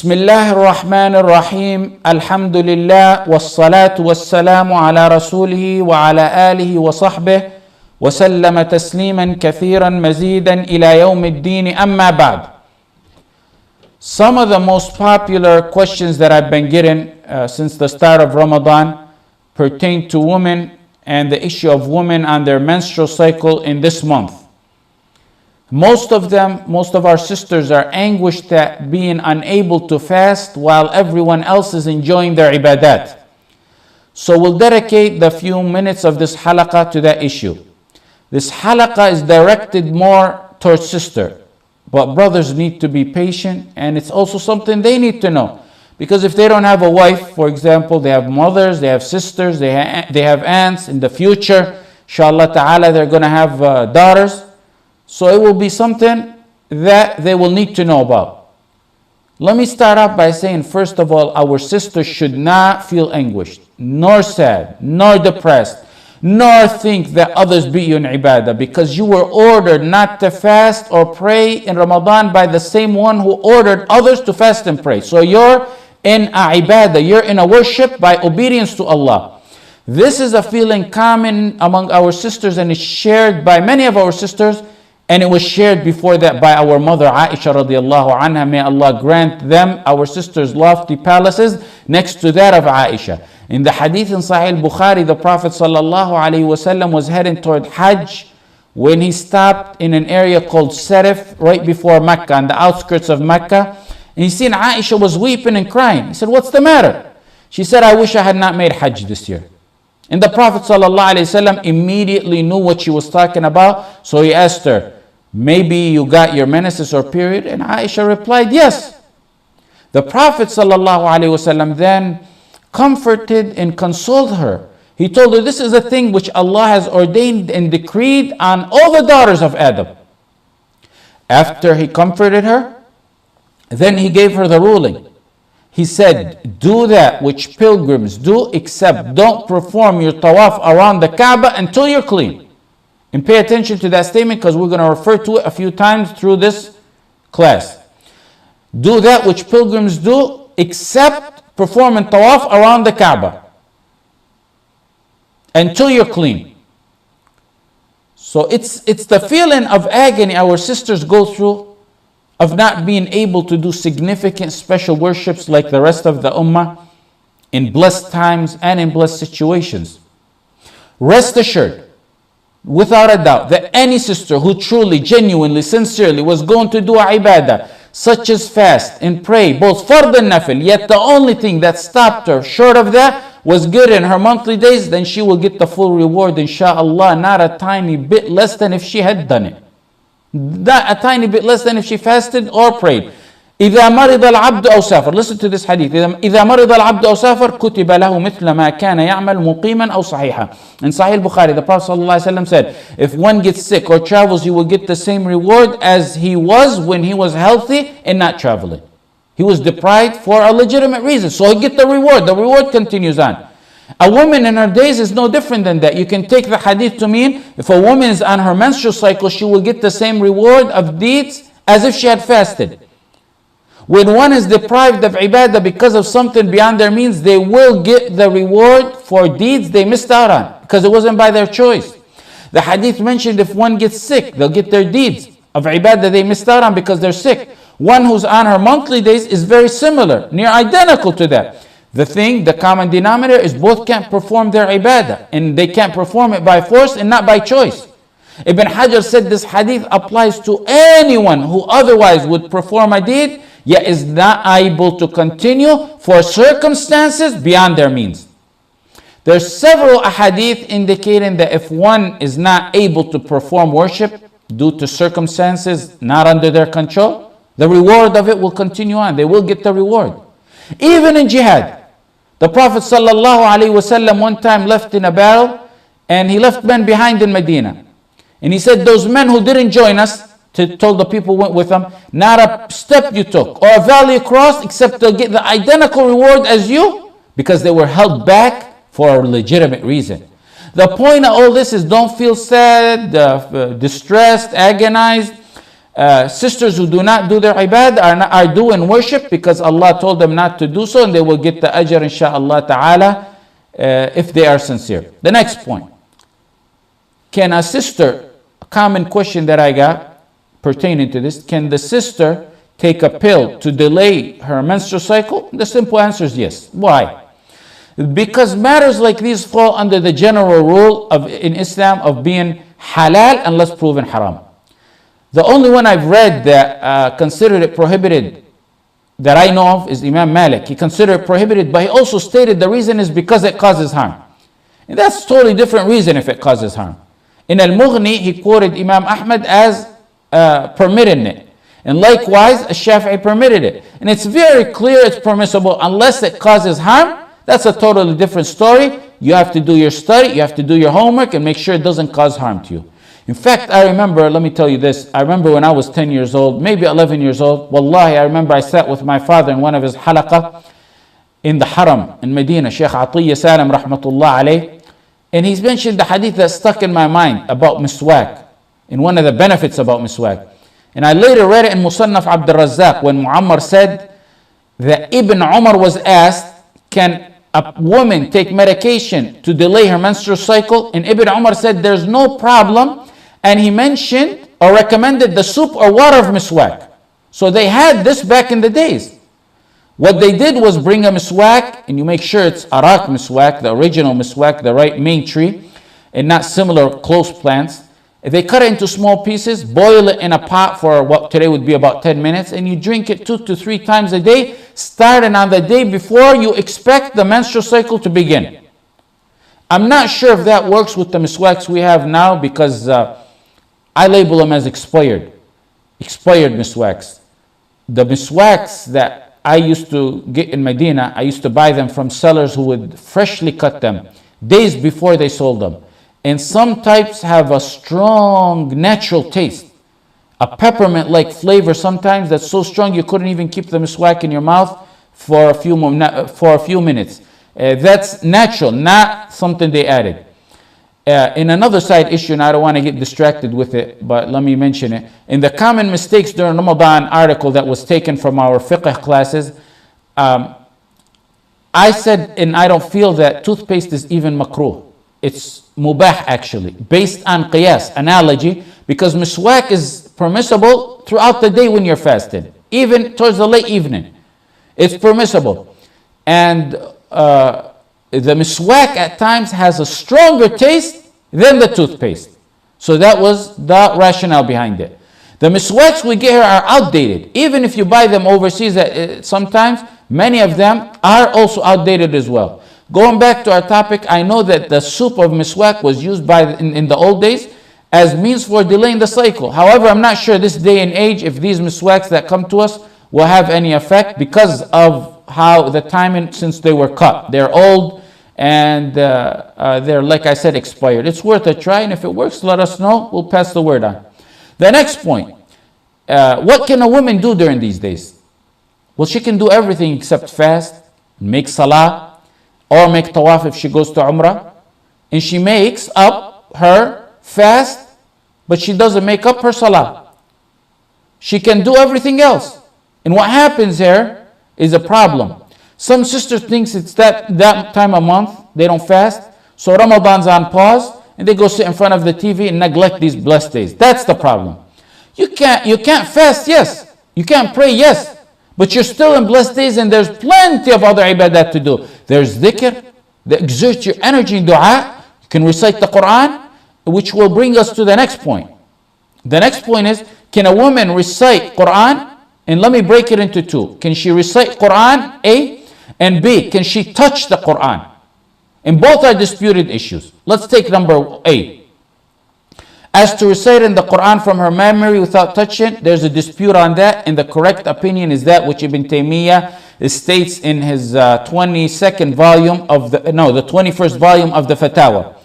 بسم الله الرحمن الرحيم الحمد لله والصلاة والسلام على رسوله وعلى آله وصحبه وسلم تسليما كثيرا مزيدا إلى يوم الدين أما بعد. Some of the most popular questions that I've been getting since the start of Ramadan pertain to women and the issue of women on their menstrual cycle in this month. Most of our sisters are anguished at being unable to fast while everyone else is enjoying their ibadat. So we'll dedicate the few minutes of this halaqah to that issue. This halaqah is directed more towards sister, but brothers need to be patient, and it's also something they need to know. Because if they don't have a wife, for example, they have mothers, they have sisters, they have aunts. In the future, inshallah ta'ala, they're going to have daughters. So it will be something that they will need to know about. Let me start off by saying, first of all, our sisters should not feel anguished, nor sad, nor depressed, nor think that others beat you in ibadah, because you were ordered not to fast or pray in Ramadan by the same one who ordered others to fast and pray. So you're in a ibadah, you're in a worship by obedience to Allah. This is a feeling common among our sisters, and is shared by many of our sisters. And it was shared before that by our mother Aisha radiallahu anha. May Allah grant them, our sisters, lofty palaces next to that of Aisha. In the hadith in Sahih Bukhari, the Prophet sallallahu alaihi wasallam was heading toward Hajj when he stopped in an area called Sarif right before Mecca, on the outskirts of Mecca. And he seen Aisha was weeping and crying. He said, "What's the matter?" She said, "I wish I had not made Hajj this year." And the Prophet sallallahu alaihi wasallam immediately knew what she was talking about. So he asked her, "Maybe you got your menses or period?" And Aisha replied, "Yes." The Prophet ﷺ then comforted and consoled her. He told her, this is a thing which Allah has ordained and decreed on all the daughters of Adam. After he comforted her, then he gave her the ruling. He said, "Do that which pilgrims do, except don't perform your tawaf around the Kaaba until you're clean." And pay attention to that statement, because we're going to refer to it a few times through this class. Do that which pilgrims do, except performing tawaf around the Kaaba until you're clean. So it's the feeling of agony our sisters go through of not being able to do significant special worships like the rest of the ummah in blessed times and in blessed situations. Rest assured, without a doubt, that any sister who truly, genuinely, sincerely was going to do a ibadah, such as fast and pray, both fard and nafil, yet the only thing that stopped her short of that was good in her monthly days, then she will get the full reward, inshallah, not a tiny bit less than if she had done it. Not a tiny bit less than if she fasted or prayed. إذا مرض العبد أو سافر. Listen to this hadith. إذا مرض العبد أو سافر كتب له مثل ما كان يعمل مقيما أو صحيحا. In Sahih Bukhari, the Prophet ﷺ said, if one gets sick or travels, he will get the same reward as he was when he was healthy and not traveling. He was deprived for a legitimate reason, so he get the reward. The reward continues on. A woman in her days is no different than that. You can take the hadith to mean, if a woman is on her menstrual cycle, she will get the same reward of deeds as if she had fasted. When one is deprived of ibadah because of something beyond their means, they will get the reward for deeds they missed out on, because it wasn't by their choice. The hadith mentioned if one gets sick, they'll get their deeds of ibadah they missed out on because they're sick. One who's on her monthly days is very similar, near identical to that. The common denominator is both can't perform their ibadah, and they can't perform it by force and not by choice. Ibn Hajar said this hadith applies to anyone who otherwise would perform a deed, yet is not able to continue for circumstances beyond their means. There's several ahadith indicating that if one is not able to perform worship due to circumstances not under their control, the reward of it will continue on. They will get the reward. Even in jihad, the Prophet ﷺ one time left in a battle, and he left men behind in Medina. And he said, those men who didn't join us, told the people who went with him, not a step you took or a valley you crossed except to get the identical reward as you, because they were held back for a legitimate reason. The point of all this is, don't feel sad, distressed, agonized. Sisters who do not do their ibadah are doing worship because Allah told them not to do so, and they will get the ajr insha'Allah ta'ala if they are sincere. The next point. Can a sister, a common question that I got pertaining to this, can the sister take a pill to delay her menstrual cycle? The simple answer is yes. Why? Because matters like these fall under the general rule in Islam of being halal unless proven haram. The only one I've read that considered it prohibited that I know of is Imam Malik. He considered it prohibited, but he also stated the reason is because it causes harm. And that's a totally different reason if it causes harm. In Al-Mughni, he quoted Imam Ahmad as permitting it. And likewise, Shafi'i permitted it. And it's very clear it's permissible unless it causes harm. That's a totally different story. You have to do your study, you have to do your homework and make sure it doesn't cause harm to you. In fact, I remember, let me tell you this, I remember when I was 10 years old, maybe 11 years old, wallahi, I remember I sat with my father in one of his halaqah in the Haram in Medina, Shaykh Atiyya Salam rahmatullah alayh, and he's mentioned the hadith that stuck in my mind about miswak, and one of the benefits about miswak. And I later read it in Musannaf Abdul Razzaq when Muammar said that Ibn Umar was asked, can a woman take medication to delay her menstrual cycle? And Ibn Umar said there's no problem. And he mentioned or recommended the soup or water of miswak. So they had this back in the days. What they did was bring a miswak, and you make sure it's arak miswak, the original miswak, the right main tree, and not similar close plants. They cut it into small pieces, boil it in a pot for what today would be about 10 minutes, and you drink it 2 to 3 times a day, starting on the day before you expect the menstrual cycle to begin. I'm not sure if that works with the miswaks we have now because I label them as expired miswaks. The miswaks that I used to get in Medina, I used to buy them from sellers who would freshly cut them days before they sold them. And some types have a strong natural taste, a peppermint-like flavor sometimes that's so strong you couldn't even keep the miswak in your mouth for a few minutes. That's natural, not something they added. In another side issue, and I don't want to get distracted with it, but let me mention it. In the common mistakes during Ramadan article that was taken from our fiqh classes, I said, and I don't feel that toothpaste is even makruh. It's mubah actually, based on qiyas, analogy, because miswak is permissible throughout the day when you're fasting, even towards the late evening. It's permissible. And the miswak at times has a stronger taste than the toothpaste. So that was the rationale behind it. The miswaks we get here are outdated. Even if you buy them overseas, sometimes many of them are also outdated as well. Going back to our topic, I know that the soup of miswak was used in the old days as means for delaying the cycle. However, I'm not sure this day and age if these miswaks that come to us will have any effect because of how the timing since they were cut. They're old and they're, like I said, expired. It's worth a try, and if it works, let us know. We'll pass the word on. The next point, what can a woman do during these days? Well, she can do everything except fast, make salah, or make tawaf if she goes to Umrah. And she makes up her fast, but she doesn't make up her salah. She can do everything else. And what happens here is a problem. Some sisters think it's that time of month, they don't fast. So Ramadan's on pause, and they go sit in front of the TV and neglect these blessed days. That's the problem. You can't fast, yes. You can't pray, yes. But you're still in blessed days, and there's plenty of other ibadat to do. There's dhikr, that exerts your energy in dua. You can recite the Quran, which will bring us to the next point. The next point is, can a woman recite Quran? And let me break it into two. Can she recite Quran, A? And B, can she touch the Quran? And both are disputed issues. Let's take number A. As to reciting the Quran from her memory without touching, there's a dispute on that, and the correct opinion is that which Ibn Taymiyyah states in his 22nd volume of the 21st volume of the Fatawa.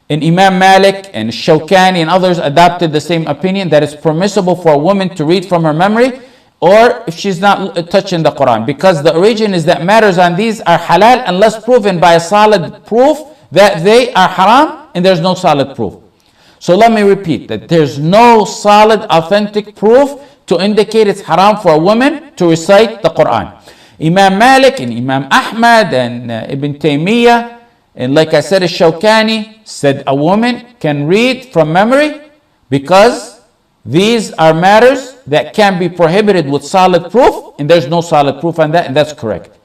And Imam Malik and Shawkani and others adopted the same opinion that it's permissible for a woman to read from her memory, or if she's not touching the Quran, because the origin is that matters on these are halal unless proven by a solid proof that they are haram, and there's no solid proof. So let me repeat that there's no solid, authentic proof to indicate it's haram for a woman to recite the Quran. Imam Malik and Imam Ahmad and Ibn Taymiyyah, and like I said, Shawkani said a woman can read from memory because these are matters that can be prohibited with solid proof, and there's no solid proof on that, and that's correct.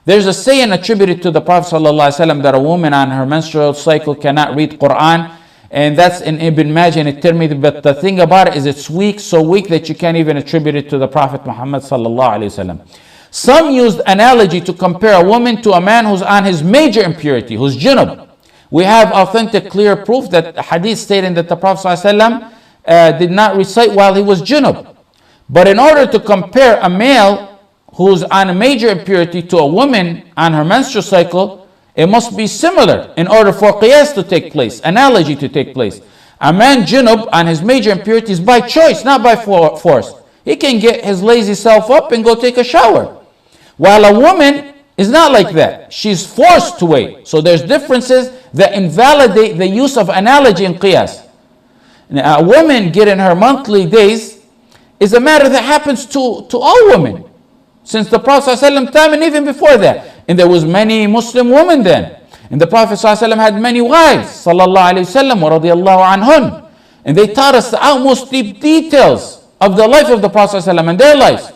There's a saying attributed to the Prophet ﷺ that a woman on her menstrual cycle cannot read Quran, and that's in Ibn Majah and Tirmidhi, but the thing about it is it's weak, so weak that you can't even attribute it to the Prophet Muhammad ﷺ. Some used analogy to compare a woman to a man who's on his major impurity, who's junub. We have authentic, clear proof that hadith stating that the Prophet ﷺ did not recite while he was junub. But in order to compare a male who's on a major impurity to a woman on her menstrual cycle, it must be similar in order for qiyas to take place, analogy to take place. A man junub on his major impurities by choice, not by force. He can get his lazy self up and go take a shower. While a woman is not like that. She's forced to wait. So there's differences that invalidate the use of analogy in qiyas. Now, a woman getting her monthly days is a matter that happens to all women since the Prophet ﷺ time and even before that. And there was many Muslim women then. And the Prophet ﷺ had many wives, sallallahu alayhi wasallam wa radiyallahu anhun. And they taught us the utmost deep details of the life of the Prophet ﷺ and their lives.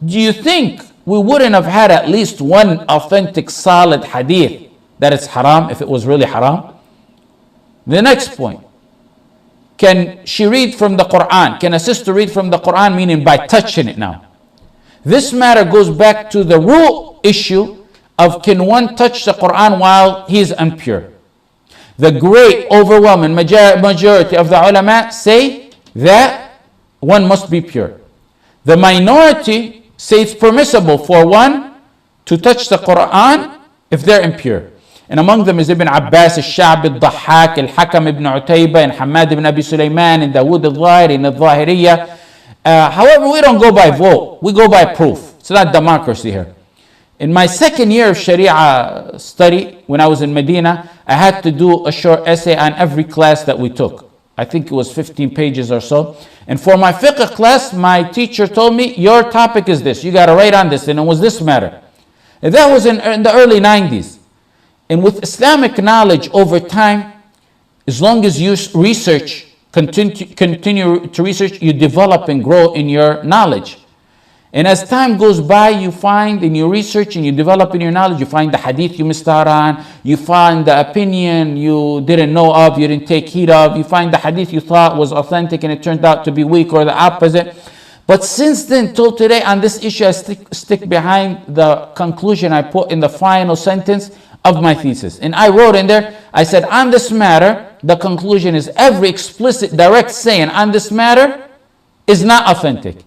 Do you think we wouldn't have had at least one authentic, solid hadith that it's haram if it was really haram? The next point. Can she read from the Quran? Can a sister read from the Quran, meaning by touching it now? This matter goes back to the rule issue of can one touch the Quran while he is impure? The great overwhelming majority of the ulama say that one must be pure. The minority say it's permissible for one to touch the Quran if they're impure. And among them is Ibn Abbas, al-Sha'bi, al-Dhahhak, al-Hakam ibn Utayba, and Hamad ibn Abi Sulaiman, and Dawood al-Zahiri, and al-Zahiriyya. However, we don't go by vote, we go by proof. It's not democracy here. In my second year of Sharia study, when I was in Medina, I had to do a short essay on every class that we took. I think it was 15 pages or so. And for my fiqh class, my teacher told me, your topic is this, you got to write on this, and it was this matter. And that was in the early 90s. And with Islamic knowledge over time, as long as you research, continue to research, you develop and grow in your knowledge. And as time goes by, you find in your research and you develop in your knowledge, you find the hadith you missed out on, you find the opinion you didn't know of, you didn't take heed of, you find the hadith you thought was authentic and it turned out to be weak or the opposite. But since then till today on this issue, I stick behind the conclusion I put in the final sentence of my thesis. And I wrote in there, I said, on this matter, the conclusion is every explicit direct saying on this matter is not authentic.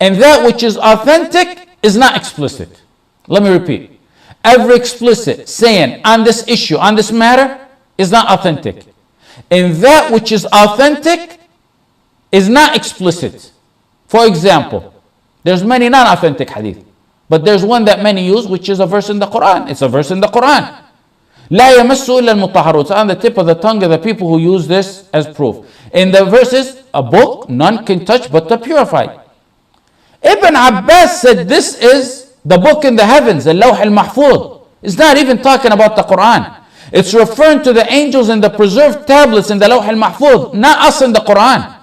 And that which is authentic is not explicit. Let me repeat. Every explicit saying on this issue, on this matter, is not authentic. And that which is authentic is not explicit. For example, there's many non-authentic hadith. But there's one that many use, which is a verse in the Quran. It's a verse in the Quran. لا يمس إلا المطهرون. It's on the tip of the tongue of the people who use this as proof. In the verses, a book none can touch but the purified. Ibn Abbas said this is the book in the heavens, the Lawh al-Mahfuz. It's not even talking about the Quran. It's referring to the angels and the preserved tablets in the Lawh al-Mahfuz, not us in the Quran.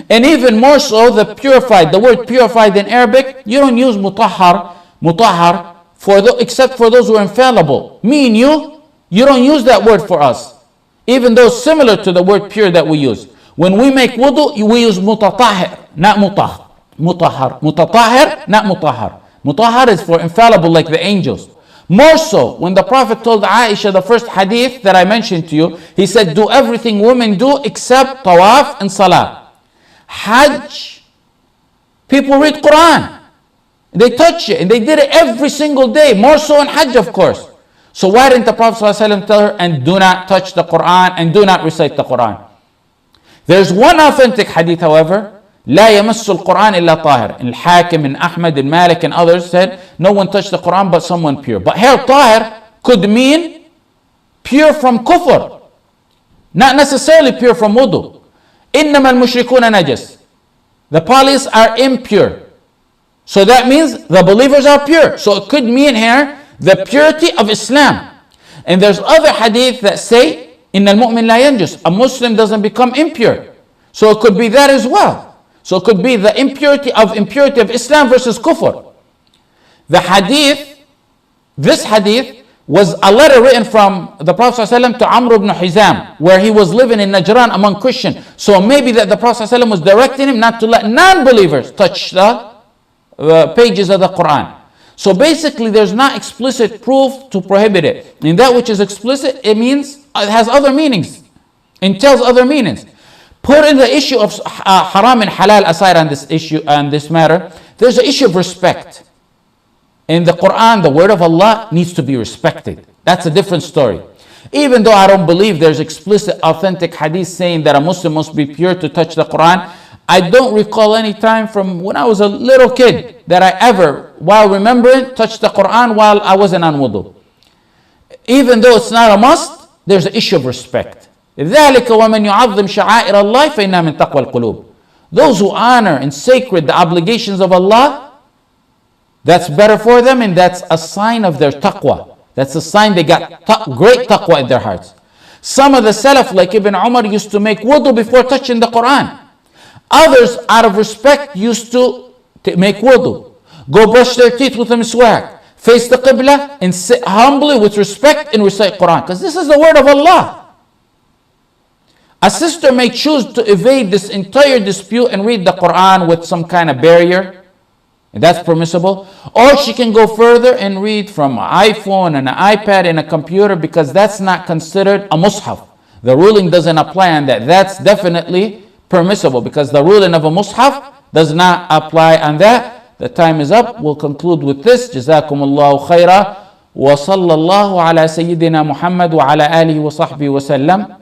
And even more so, the purified. The word purified in Arabic, you don't use mutahhar, except for those who are infallible. Me and you don't use that word for us. Even though it's similar to the word pure that we use. When we make wudu, we use mutatahir, not mutahhar. Mutatahir, not mutahhar. Mutahhar is for infallible like the angels. More so, when the Prophet told Aisha the first hadith that I mentioned to you, he said, do everything women do except tawaf and salah. Hajj, people read Quran. They touch it and they did it every single day. More so in Hajj, of course. So why didn't the Prophet ﷺ tell her, and do not touch the Quran and do not recite the Quran? There's one authentic hadith, however, لا يمس القرآن إلا طاهر. Al-Hakim and Ahmad and Malik and others said, no one touched the Quran but someone pure. But here, tahir could mean pure from kufr, not necessarily pure from wudu. إنما المشركون نجس. The polytheists are impure. So that means the believers are pure. So it could mean here the purity of Islam. And there's other hadith that say, إن المؤمن لا ينجس. A Muslim doesn't become impure. So it could be that as well. So it could be the impurity of Islam versus kufr. The hadith, this hadith was a letter written from the Prophet ﷺ to Amr ibn Hizam, where he was living in Najran among Christians. So maybe that the Prophet ﷺ was directing him not to let non-believers touch the pages of the Quran. So basically there's not explicit proof to prohibit it. And that which is explicit, it has other meanings. Entails other meanings. Putting the issue of haram and halal aside on this issue, on this matter, there's an issue of respect. In the Quran, the word of Allah needs to be respected. That's a different story. Even though I don't believe there's explicit authentic hadith saying that a Muslim must be pure to touch the Quran, I don't recall any time from when I was a little kid that I ever, while remembering, touched the Quran while I wasn't on wudu. Even though it's not a must, there's an issue of respect. ذَلِكَ وَمَنْ يُعَظِّمْ شَعَائِرَ اللَّهِ فَإِنَّهَا مِنْ تَقْوَى الْقُلُوبِ. Those who honor and sacred the obligations of Allah, that's better for them, and that's a sign of their taqwa. That's a sign they got great taqwa in their hearts. Some of the Salaf, like Ibn Umar, used to make wudu before touching the Quran. Others, out of respect, used to make wudu, go brush their teeth with a miswak, face the qibla, and sit humbly with respect and recite Quran. Because this is the word of Allah. A sister may choose to evade this entire dispute and read the Quran with some kind of barrier. And that's permissible. Or she can go further and read from an iPhone and an iPad and a computer, because that's not considered a mushaf. The ruling doesn't apply on that. That's definitely permissible, because the ruling of a mushaf does not apply on that. The time is up. We'll conclude with this. Jazakumullahu khaira. Wa sallallahu ala Sayyidina Muhammad wa ala alihi wa sahbihi wa sallam.